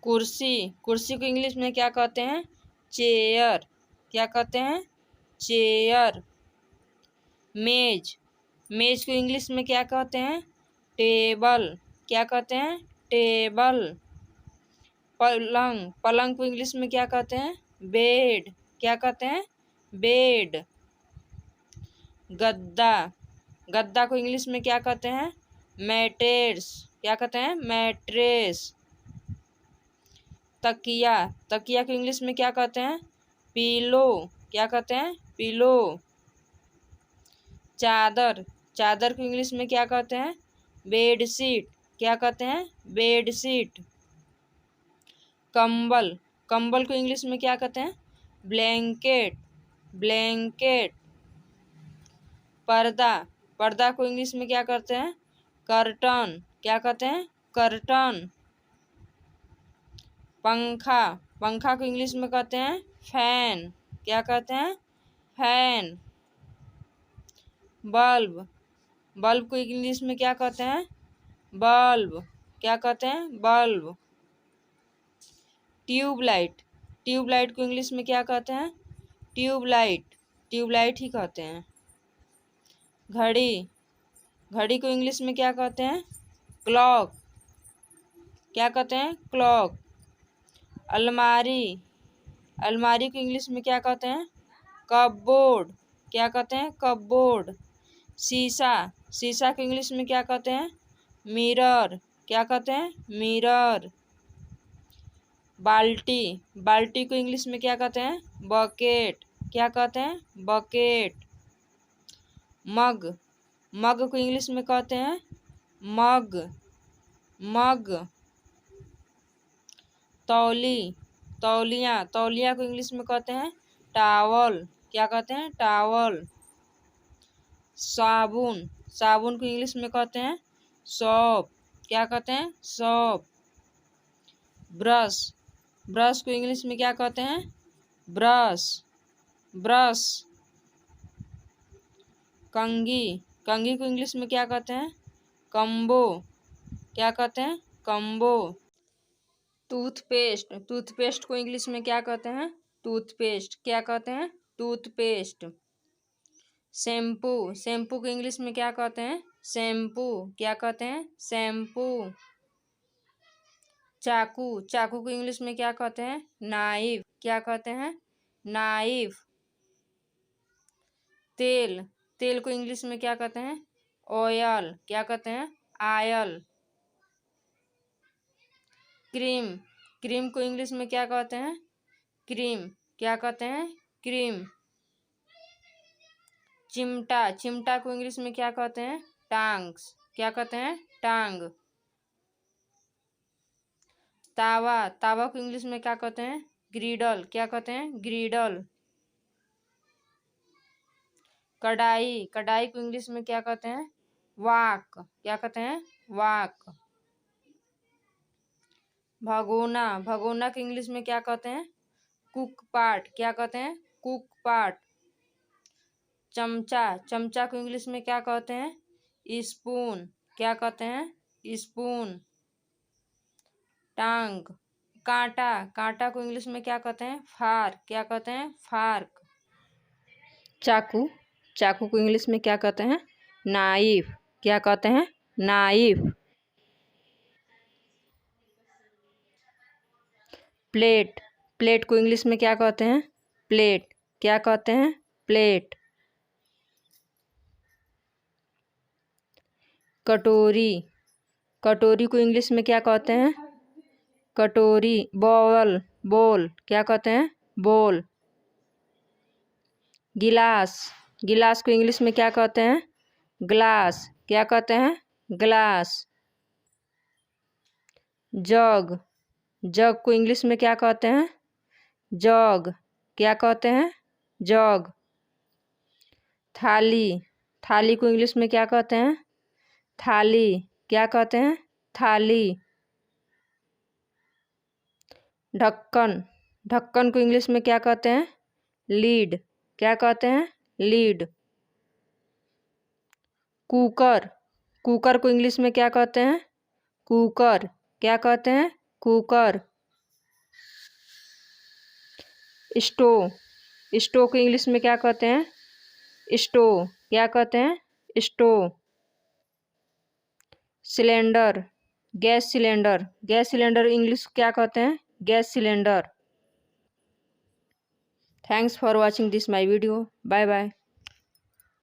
कुर्सी, कुर्सी को इंग्लिश में क्या कहते हैं? चेयर। क्या कहते हैं? चेयर। मेज, मेज को इंग्लिश में क्या कहते हैं? टेबल। क्या कहते हैं? टेबल। पलंग, पलंग को इंग्लिश में क्या कहते हैं? बेड। क्या कहते हैं? बेड। गद्दा, गद्दा को इंग्लिश में क्या कहते हैं? मैट्रेस। क्या कहते हैं? मैट्रेस। तकिया, तकिया को इंग्लिश में क्या कहते हैं? पीलो। क्या कहते हैं? पीलो। चादर, चादर को इंग्लिश में क्या कहते हैं? बेडशीट। क्या कहते हैं? बेडशीट। कंबल, कंबल को इंग्लिश में क्या कहते हैं? ब्लैंकेट। ब्लैंकेट। पर्दा, पर्दा को इंग्लिश में क्या कहते हैं? कर्टन। क्या कहते हैं? कर्टन। पंखा, पंखा को इंग्लिश में कहते हैं? फैन। क्या कहते हैं? फैन। बल्ब, बल्ब को इंग्लिश में क्या कहते हैं? बल्ब। क्या कहते हैं? बल्ब। ट्यूबलाइट, ट्यूबलाइट को इंग्लिश में क्या कहते हैं? ट्यूबलाइट। ट्यूबलाइट ही कहते हैं। घड़ी, घड़ी को इंग्लिश में क्या कहते हैं? क्लॉक। क्या कहते हैं? क्लॉक। अलमारी, अलमारी को इंग्लिश में क्या कहते हैं? कपबोर्ड। क्या कहते हैं? कपबोर्ड। शीशा, शीशा को इंग्लिश में क्या कहते हैं? मिरर। क्या कहते हैं? मिरर। बाल्टी, बाल्टी को इंग्लिश में क्या कहते हैं? बकेट। क्या कहते हैं? बकेट। मग, मग को इंग्लिश में कहते हैं? मग। मग। तौली, तौलिया, तौलिया को इंग्लिश में कहते हैं? टावल। क्या कहते हैं? टावल। साबुन, साबुन को इंग्लिश में कहते हैं? सोप। क्या कहते हैं? सोप। ब्रश, ब्रश को इंग्लिश में क्या कहते हैं? ब्रश। ब्रश। कंघी, कंघी को इंग्लिश में क्या कहते हैं? कम्बो। क्या कहते हैं? कम्बो। टूथपेस्ट, टूथपेस्ट को इंग्लिश में क्या कहते हैं? टूथपेस्ट। क्या कहते हैं? टूथपेस्ट। शैम्पू, शैम्पू को इंग्लिश में क्या कहते हैं? शैम्पू। क्या कहते हैं? शैम्पू। चाकू, चाकू को इंग्लिश में क्या कहते हैं? नाइफ। क्या कहते हैं? नाइफ। तेल, तेल को इंग्लिश में क्या कहते हैं? ऑयल। क्या कहते हैं? आयल। क्रीम, क्रीम को इंग्लिश में क्या कहते हैं? क्रीम। क्या कहते हैं? क्रीम। चिमटा, चिमटा को इंग्लिश में क्या कहते हैं? टांग्स। क्या कहते हैं? टांग। तावा, तावा को इंग्लिश में क्या कहते हैं? ग्रिडल। क्या कहते हैं? ग्रिडल। कढ़ाई, कढ़ाई को इंग्लिश में क्या कहते हैं? वाक। क्या कहते हैं? वाक। भगोना, भगोना को इंग्लिश में क्या कहते हैं? कुक पाट। क्या कहते हैं? कुक पाट। चमचा, चमचा को इंग्लिश में क्या कहते हैं? स्पून। क्या कहते हैं? स्पून। टांग, कांटा, कांटा को इंग्लिश में क्या कहते हैं? फार्क। क्या कहते हैं? फार्क। चाकू, चाकू को इंग्लिश में क्या कहते हैं? नाइफ। क्या कहते हैं? नाइफ। प्लेट, प्लेट को इंग्लिश में क्या कहते हैं? प्लेट। क्या कहते हैं? प्लेट। कटोरी, कटोरी को इंग्लिश में क्या कहते हैं? कटोरी। बोल, बोल। क्या कहते हैं? बोल। गिलास, गिलास को इंग्लिश में क्या कहते हैं? ग्लास। क्या कहते हैं? ग्लास। जग, जग को इंग्लिश में क्या कहते हैं? जग। क्या कहते हैं? जग। थाली, थाली को इंग्लिश में क्या कहते हैं? थाली। क्या कहते हैं? थाली। ढक्कन, ढक्कन को इंग्लिश में क्या कहते हैं? लीड। क्या कहते हैं? लीड। कुकर, कुकर को इंग्लिश में क्या कहते हैं? कुकर। क्या कहते हैं? कुकर। स्टोव, स्टोव को इंग्लिश में क्या कहते हैं? स्टोव, क्या कहते हैं? Stove. Cylinder, gas cylinder, gas cylinder English क्या कहते हैं? Gas cylinder. Thanks for watching this my video. Bye bye.